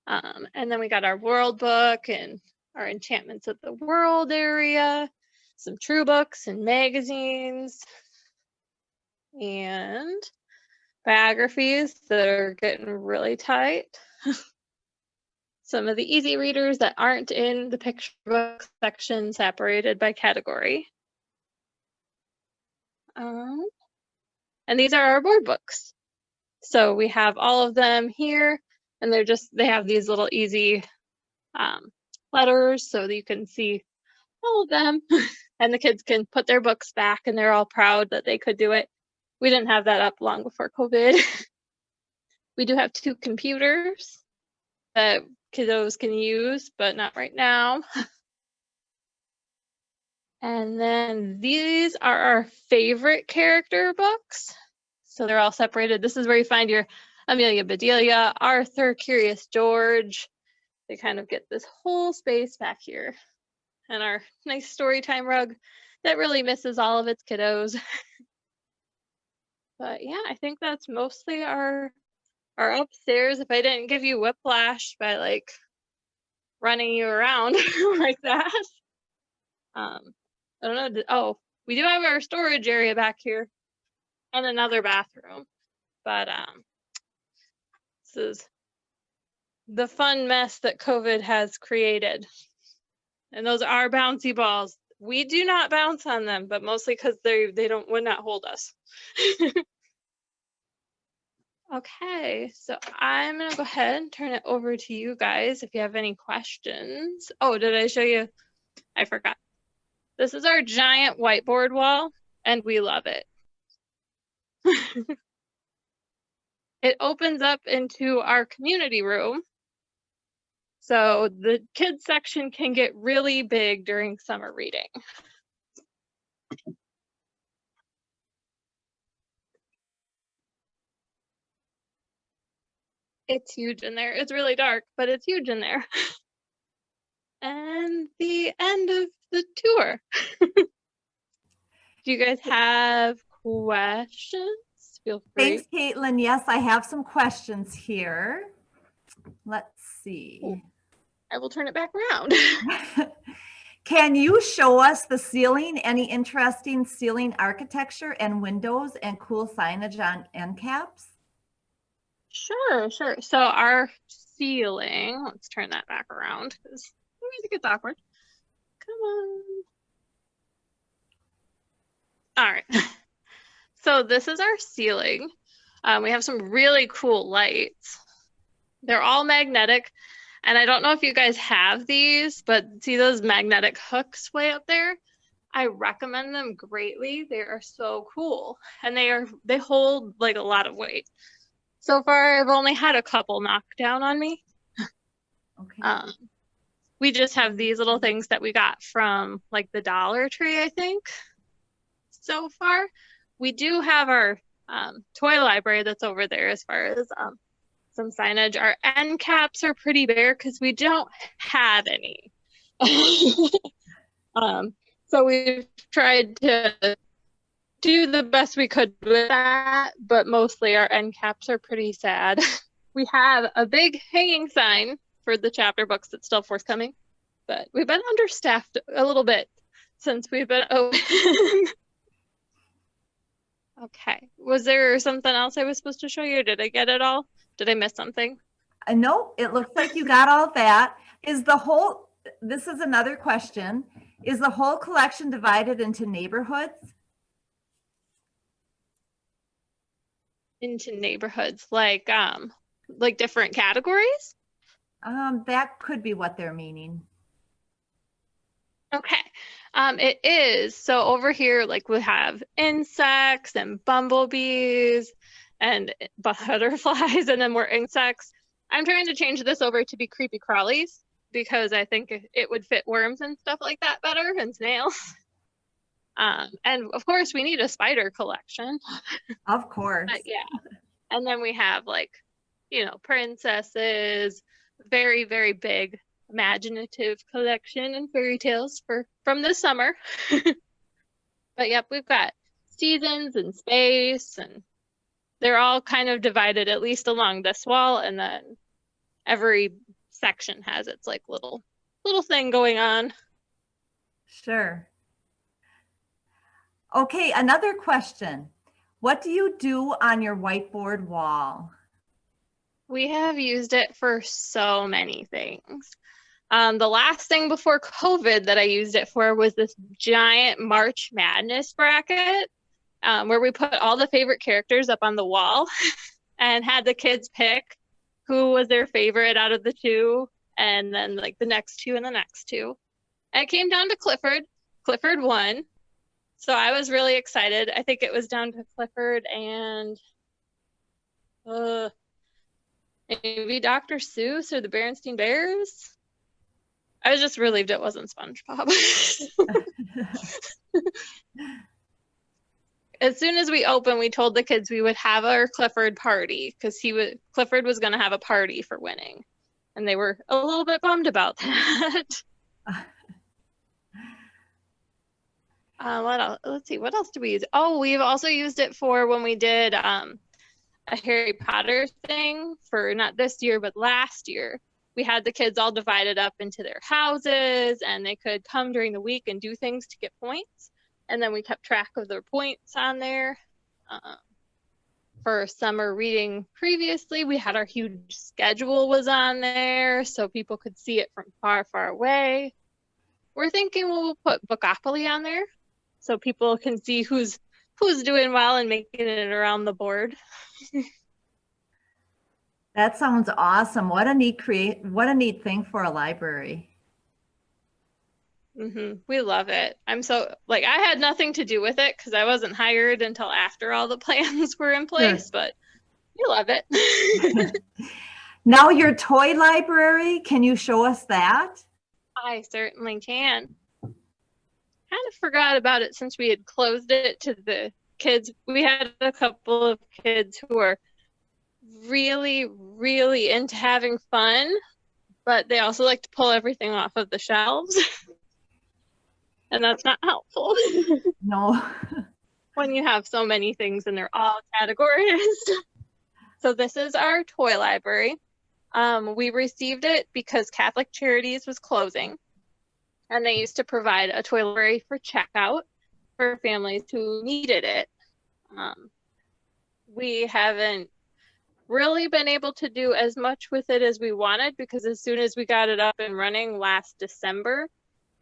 And then we got our world book and our Enchantments of the World area, some true books and magazines, and biographies that are getting really tight. Some of the easy readers that aren't in the picture book section separated by category. And these are our board books. So we have all of them here, and they have these little easy letters so that you can see all of them. And the kids can put their books back and they're all proud that they could do it. We didn't have that up long before COVID. We do have 2 computers that kiddos can use, but not right now. And then these are our favorite character books. So they're all separated. This is where you find your Amelia Bedelia, Arthur, Curious George. They kind of get this whole space back here. And our nice story time rug that really misses all of its kiddos. But yeah, I think that's mostly our upstairs. If I didn't give you whiplash by like running you around like that. I don't know. Oh, we do have our storage area back here and another bathroom. But this is the fun mess that COVID has created. And those are bouncy balls. We do not bounce on them, but mostly because they would not hold us. Okay, so I'm gonna go ahead and turn it over to you guys if you have any questions. Oh, did I show you? I forgot. This is our giant whiteboard wall, and we love it. It opens up into our community room. So the kids section can get really big during summer reading. It's huge in there. It's really dark, but it's huge in there. And the end of the tour. Do you guys have questions? Feel free. Thanks, Caitlin. Yes, I have some questions here. Let's see. I will turn it back around. Can you show us the ceiling? Any interesting ceiling architecture and windows and cool signage on end caps? Sure. So our ceiling, let's turn that back around because I think it's awkward. Come on. All right. So this is our ceiling. We have some really cool lights. They're all magnetic. And I don't know if you guys have these, but see those magnetic hooks way up there? I recommend them greatly. They are so cool. And they hold like a lot of weight. So far, I've only had a couple knock down on me. Okay. We just have these little things that we got from like the Dollar Tree, I think. So far, we do have our toy library that's over there as far as some signage. Our end caps are pretty bare because we don't have any. So we've tried to do the best we could with that, but mostly our end caps are pretty sad. We have a big hanging sign for the chapter books that's still forthcoming, but we've been understaffed a little bit since we've been open. Okay, was there something else I was supposed to show you? Did I get it all? Did I miss something? No, it looks like you got all that. This is another question. Is the whole collection divided into neighborhoods? Into neighborhoods, like different categories? That could be what they're meaning. Okay, it is. So over here, like we have insects and bumblebees and butterflies and then more insects. I'm trying to change this over to be creepy crawlies because I think it would fit worms and stuff like that better and snails. And of course we need a spider collection. Of course. But yeah. And then we have like, princesses, very, very big imaginative collection and fairy tales from the summer. But yep, we've got seasons and space, and they're all kind of divided at least along this wall, and then every section has its like little thing going on. Sure. Okay, another question. What do you do on your whiteboard wall? We have used it for so many things. The last thing before COVID that I used it for was this giant March Madness bracket where we put all the favorite characters up on the wall and had the kids pick who was their favorite out of the two. and then like the next two and the next two. And it came down to Clifford. Clifford won. So I was really excited. I think it was down to Clifford and maybe Dr. Seuss or the Berenstain Bears. I was just relieved it wasn't SpongeBob. As soon as we opened, we told the kids we would have our Clifford party because Clifford was going to have a party for winning. And they were a little bit bummed about that. What else? Let's see, what else do we use? Oh, we've also used it for when we did a Harry Potter thing for not this year, but last year. We had the kids all divided up into their houses and they could come during the week and do things to get points. And then we kept track of their points on there. For summer reading previously, we had our huge schedule was on there so people could see it from far, far away. We're thinking we'll put Bookopoly on there so people can see who's doing well and making it around the board. That sounds awesome. What a neat thing for a library. We love it. I'm so I had nothing to do with it because I wasn't hired until after all the plans were in place, sure. But we love it. Now your toy library, can you show us that? I certainly can. Kind of forgot about it since we had closed it to the kids. We had a couple of kids who were really, really into having fun, but they also like to pull everything off of the shelves. And that's not helpful. No. When you have so many things and they're all categorized. So this is our toy library. We received it because Catholic Charities was closing. And they used to provide a toy library for checkout for families who needed it. We haven't really been able to do as much with it as we wanted because as soon as we got it up and running last December,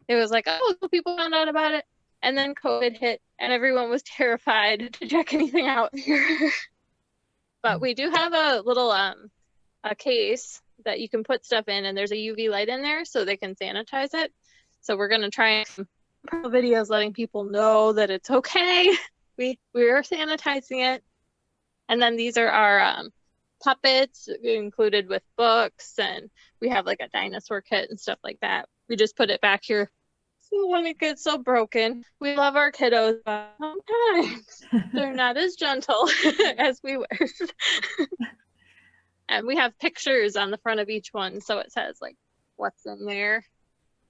it was like, oh, people found out about it. And then COVID hit and everyone was terrified to check anything out here. But we do have a little a case that you can put stuff in and there's a UV light in there so they can sanitize it. So we're going to try some videos letting people know that it's okay. We are sanitizing it. And then these are our puppets included with books, and we have like a dinosaur kit and stuff like that. We just put it back here. So when it gets so broken, we love our kiddos, but sometimes they're not as gentle as we wish. And we have pictures on the front of each one, so it says like what's in there.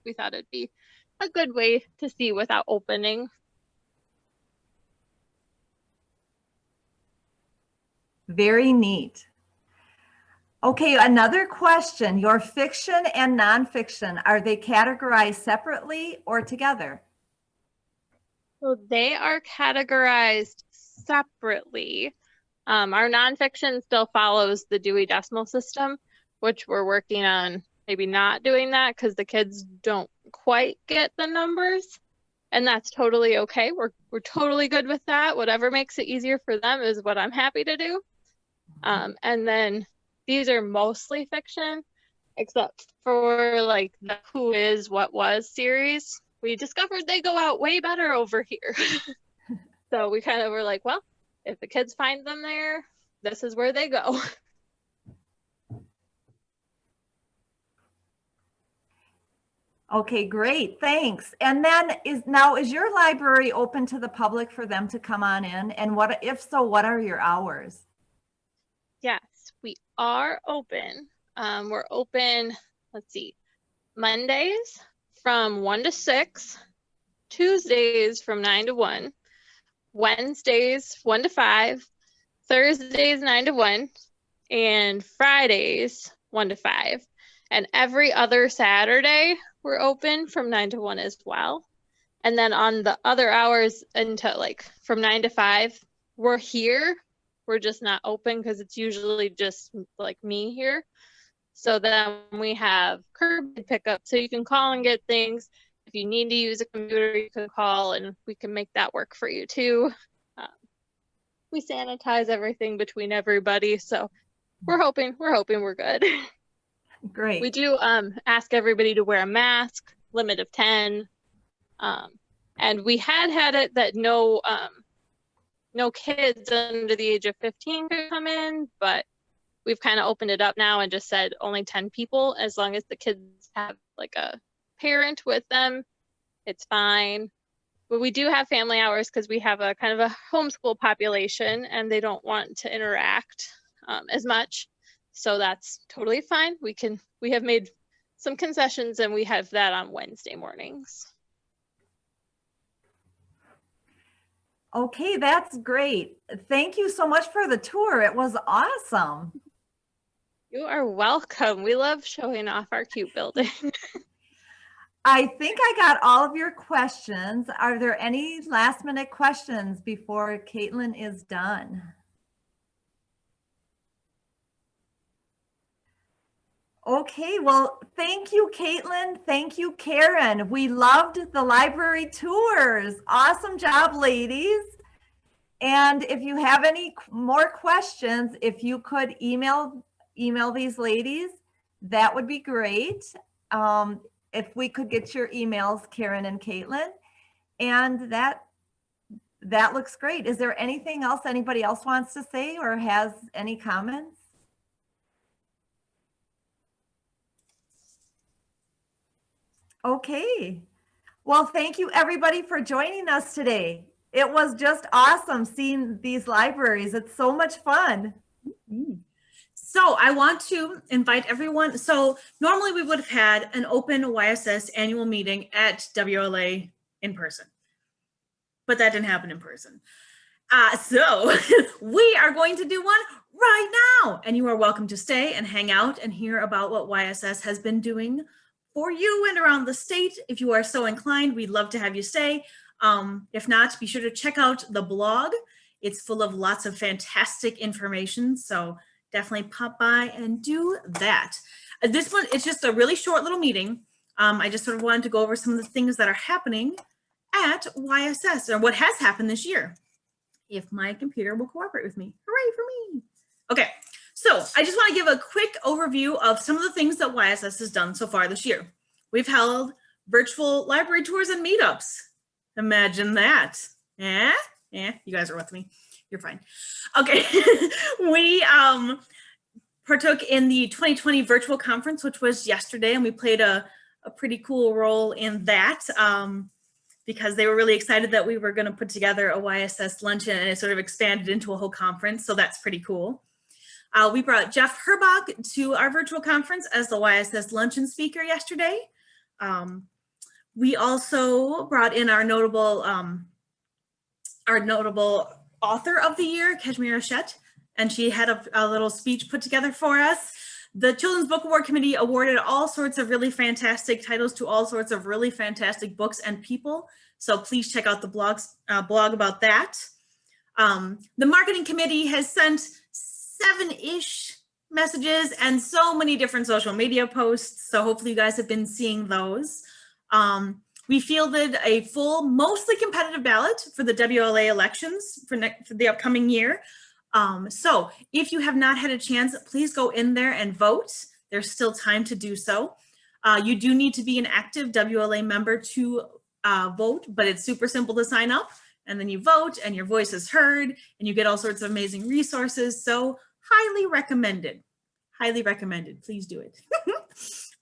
We thought it'd be a good way to see without opening. Very neat. Okay, another question. Your fiction and nonfiction, are they categorized separately or together? So they are categorized separately. Our nonfiction still follows the Dewey Decimal System, which we're working on maybe not doing that because the kids don't quite get the numbers. And that's totally okay. We're totally good with that. Whatever makes it easier for them is what I'm happy to do. And then these are mostly fiction, except for like the Who Is, What Was series. We discovered they go out way better over here. So we kind of were like, well, if the kids find them there, this is where they go. Okay, great, thanks. And then is your library open to the public for them to come on in? And if so, what are your hours? Yes, we are open. We're open, let's see, Mondays from 1 to 6, Tuesdays from 9 to 1, Wednesdays 1 to 5, Thursdays 9 to 1, and Fridays 1 to 5. And every other Saturday, we're open from 9 to 1 as well. And then on the other hours until like from 9 to 5, we're here. We're just not open because it's usually just like me here. So then we have curbside pickup. So you can call and get things. If you need to use a computer, you can call and we can make that work for you too. We sanitize everything between everybody. So we're hoping we're good. Great. We do ask everybody to wear a mask, limit of 10. And we had it that no kids under the age of 15 could come in, but we've kind of opened it up now and just said only 10 people, as long as the kids have like a parent with them, it's fine. But we do have family hours because we have a kind of a homeschool population and they don't want to interact as much. So that's totally fine. We have made some concessions and we have that on Wednesday mornings. Okay, that's great. Thank you so much for the tour. It was awesome. You are welcome. We love showing off our cute building. I think I got all of your questions. Are there any last minute questions before Caitlin is done? Okay, well, thank you, Caitlin. Thank you, Karen. We loved the library tours. Awesome job, ladies. And if you have any more questions, if you could email these ladies, that would be great. If we could get your emails, Karen and Caitlin, and that looks great. Is there anything else anybody else wants to say or has any comments? Okay. Well, thank you everybody for joining us today. It was just awesome seeing these libraries. It's so much fun. So I want to invite everyone. So normally we would have had an open YSS annual meeting at WLA in person, but that didn't happen in person. So we are going to do one right now, and you are welcome to stay and hang out and hear about what YSS has been doing for you and around the state. If you are so inclined, we'd love to have you stay. If not, be sure to check out the blog. It's full of lots of fantastic information. So definitely pop by and do that. This one, it's just a really short little meeting. I just sort of wanted to go over some of the things that are happening at YSS, or what has happened this year. If my computer will cooperate with me. Hooray for me. Okay, so I just want to give a quick overview of some of the things that YSS has done so far this year. We've held virtual library tours and meetups. Imagine that. Yeah, you guys are with me. You're fine. Okay, we partook in the 2020 virtual conference, which was yesterday, and we played a pretty cool role in that because they were really excited that we were going to put together a YSS luncheon, and it sort of expanded into a whole conference, so that's pretty cool. We brought Jeff Herbach to our virtual conference as the YSS luncheon speaker yesterday. We also brought in our notable author of the year, Kashmir Ashet, and she had a little speech put together for us. The Children's Book Award Committee awarded all sorts of really fantastic titles to all sorts of really fantastic books and people. So please check out the blog about that. The marketing committee has sent 7-ish messages and so many different social media posts. So hopefully you guys have been seeing those. We fielded a full, mostly competitive ballot for the WLA elections for the upcoming year. So if you have not had a chance, please go in there and vote. There's still time to do so. You do need to be an active WLA member to vote, but it's super simple to sign up, and then you vote and your voice is heard and you get all sorts of amazing resources. So highly recommended, please do it.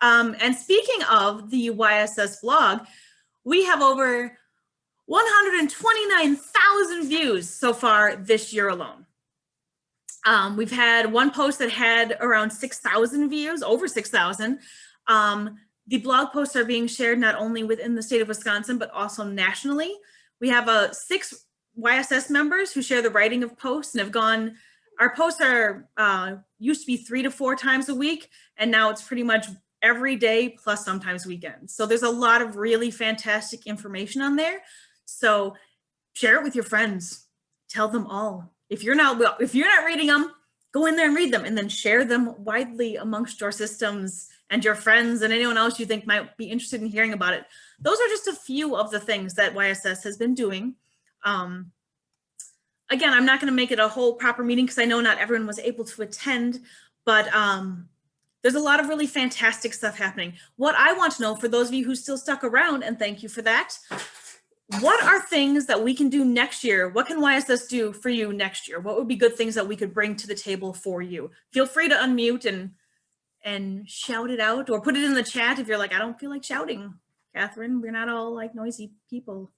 And speaking of the YSS blog, we have over 129,000 views so far this year alone. We've had one post that had around 6,000 views, over 6,000. The blog posts are being shared not only within the state of Wisconsin, but also nationally. We have 6 YSS members who share the writing of posts and have gone, our posts are used to be 3 to 4 times a week, and now it's pretty much every day plus sometimes weekends. So there's a lot of really fantastic information on there. So share it with your friends, tell them all. If you're not reading them, go in there and read them, and then share them widely amongst your systems and your friends and anyone else you think might be interested in hearing about it. Those are just a few of the things that YSS has been doing. Again, I'm not going to make it a whole proper meeting because I know not everyone was able to attend, but there's a lot of really fantastic stuff happening. What I want to know, for those of you who still stuck around, and thank you for that, what are things that we can do next year? What can YSS do for you next year? What would be good things that we could bring to the table for you? Feel free to unmute and shout it out, or put it in the chat if you're like, I don't feel like shouting. Catherine, we're not all like noisy people.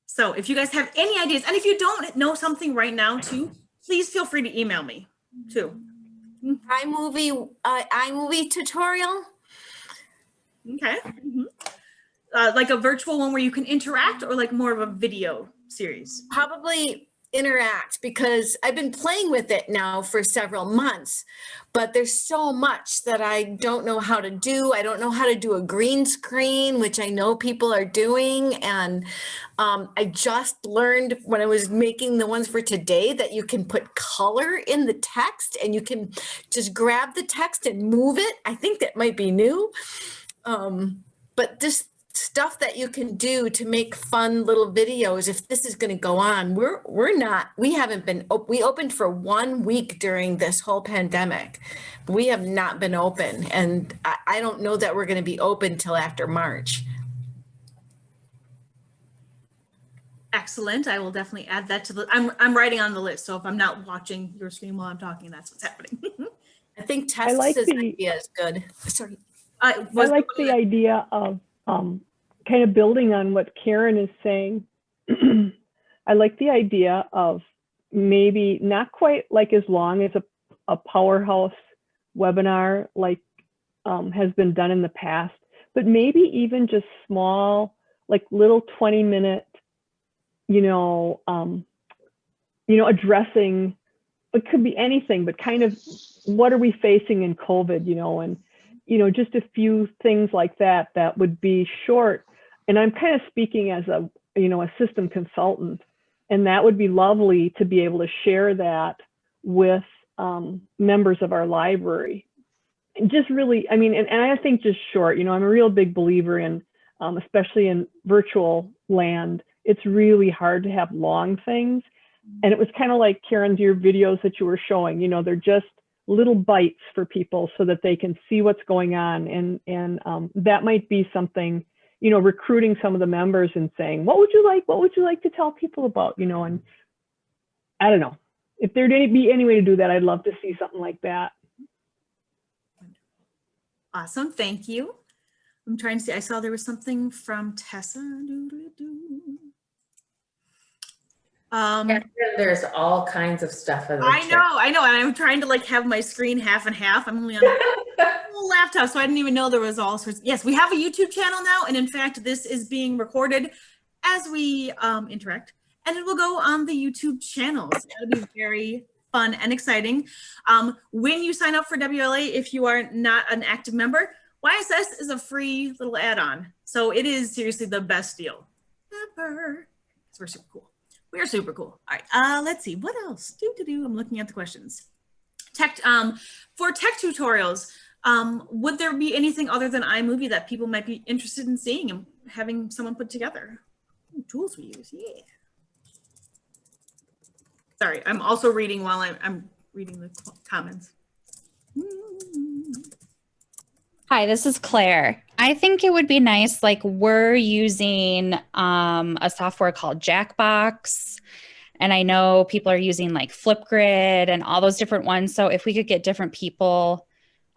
So if you guys have any ideas, and if you don't know something right now too, please feel free to email me too. iMovie tutorial. Okay. Like a virtual one where you can interact, or like more of a video series? Probably interact, because I've been playing with it now for several months, but there's so much that I don't know how to do. I don't know how to do a green screen, which I know people are doing. And I just learned when I was making the ones for today that you can put color in the text, and you can just grab the text and move it. I think that might be new. But just stuff that you can do to make fun little videos. If this is going to go on, we opened for 1 week during this whole pandemic. We have not been open, and I don't know that we're going to be open till after March. Excellent. I will definitely add that to the, I'm writing on the list. So if I'm not watching your screen while I'm talking, that's what's happening. I think Tessa's idea is good. Sorry. I like the idea of kind of building on what Karen is saying. I like the idea of maybe not quite like as long as a powerhouse webinar like has been done in the past, but maybe even just small, like little 20-minute, addressing, it could be anything, but kind of what are we facing in COVID, and just a few things like that would be short. And I'm kind of speaking as a system consultant, and that would be lovely to be able to share that with members of our library. And just really, and I think just short, I'm a real big believer in, especially in virtual land, it's really hard to have long things. And it was kind of like, Karen, your videos that you were showing, they're just little bites for people so that they can see what's going on. And that might be something, recruiting some of the members and saying, what would you like to tell people about, and I don't know. If there'd be any way to do that, I'd love to see something like that. Awesome. Thank you. I'm trying to see, I saw there was something from Tessa. There's all kinds of stuff in the I know, and I'm trying to have my screen half and half. I'm only on a little laptop, so I didn't even know there was all sorts. Yes, we have a YouTube channel now, and in fact, this is being recorded as we interact, and it will go on the YouTube channel. So that'll be very fun and exciting. When you sign up for WLA, if you are not an active member, YSS is a free little add-on, so it is seriously the best deal ever. We're super cool. We are super cool. All right, let's see, what else? I'm looking at the questions. For tech tutorials, would there be anything other than iMovie that people might be interested in seeing and having someone put together? Ooh, tools we use, yeah. Sorry, I'm also reading while I'm reading the comments. Hi, this is Claire. I think it would be nice, we're using a software called Jackbox, and I know people are using Flipgrid and all those different ones. So if we could get different people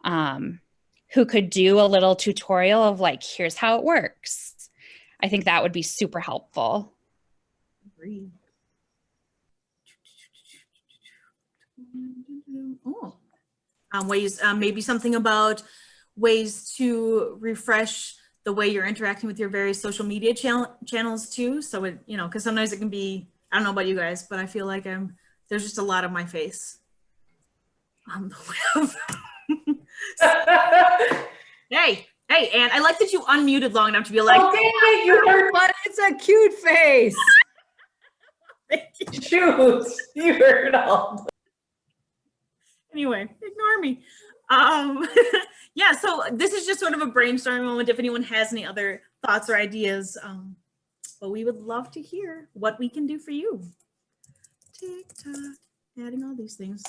who could do a little tutorial of here's how it works, I think that would be super helpful. Agreed. Oh, ways, maybe something about ways to refresh the way you're interacting with your various social media channels too. So it, because sometimes it can be, I don't know about you guys, but I feel like there's just a lot of my face on the web. Hey, Anne, I like that you unmuted long enough to be like, oh, dang it, you heard, But it's a cute face. shoot, you heard all. Anyway, ignore me. Yeah, so this is just sort of a brainstorming moment if anyone has any other thoughts or ideas, but we would love to hear what we can do for you. TikTok, adding all these things.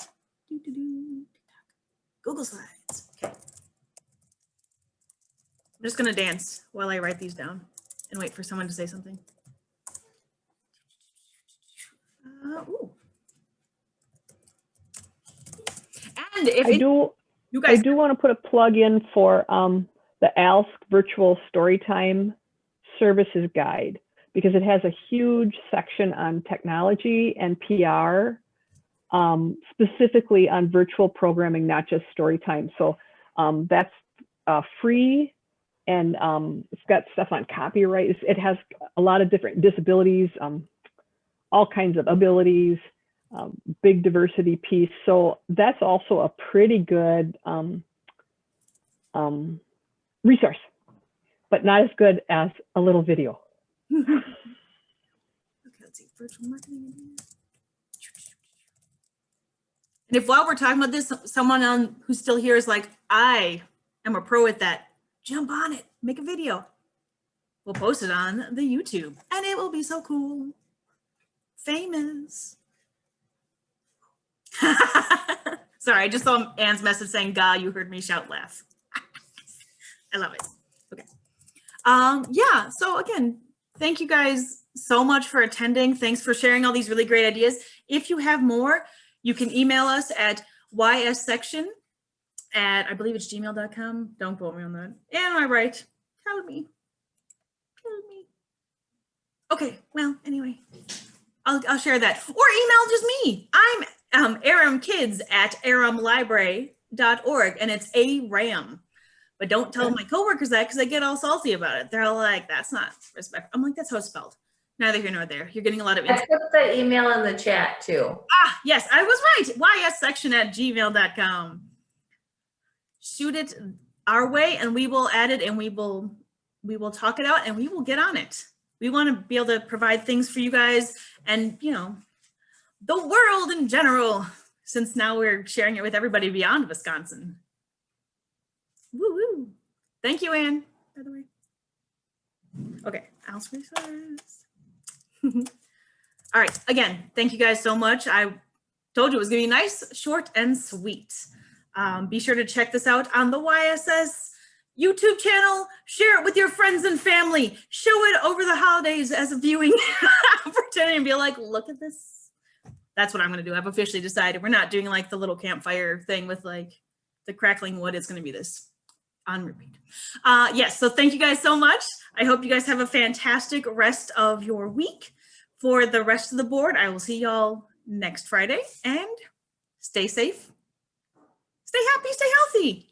Google Slides. Okay. I'm just gonna dance while I write these down and wait for someone to say something. Ooh. And if I do want to put a plug in for the ALSC Virtual Storytime Services Guide, because it has a huge section on technology and PR, specifically on virtual programming, not just storytime. So that's free, and it's got stuff on copyright. It has a lot of different disabilities, all kinds of abilities, big diversity piece. So that's also a pretty good resource, but not as good as a little video. Okay, let's see, virtual marketing. And if while we're talking about this, someone who's still here is like, I am a pro at that, jump on it, make a video. We'll post it on the YouTube and it will be so cool. Famous. Sorry, I just saw Anne's message saying, "Gah, you heard me shout, laugh." I love it. Okay. Yeah, so again, thank you guys so much for attending. Thanks for sharing all these really great ideas. If you have more, you can email us at yssection at, I believe it's gmail.com. Don't quote me on that. Am I right? Tell me. Tell me. Okay, well, anyway, I'll share that. Or email just me. I'm aramkids@aramlibrary.org, and it's ARAM. But don't tell my coworkers that, because they get all salty about it. They're all like, that's not respect. I'm like, that's how it's spelled. Neither here nor there. You're getting a lot of I put the email in the chat too. Ah, yes, I was right. yssection@gmail.com. Shoot it our way and we will add it, and we will talk it out, and we will get on it. We want to be able to provide things for you guys and, you know, the world in general, since now we're sharing it with everybody beyond Wisconsin. Woo woo. Thank you, Anne, by the way. Okay, Alice resource. All right, again, thank you guys so much. I told you it was gonna be nice, short, and sweet. Be sure to check this out on the YSS YouTube channel. Share it with your friends and family. Show it over the holidays as a viewing opportunity and be like, look at this. That's what I'm gonna do. I've officially decided we're not doing like the little campfire thing with like the crackling wood. It's gonna be this on repeat. Yes, so thank you guys so much. I hope you guys have a fantastic rest of your week. For the rest of the board, I will see y'all next Friday, and stay safe, stay happy, stay healthy.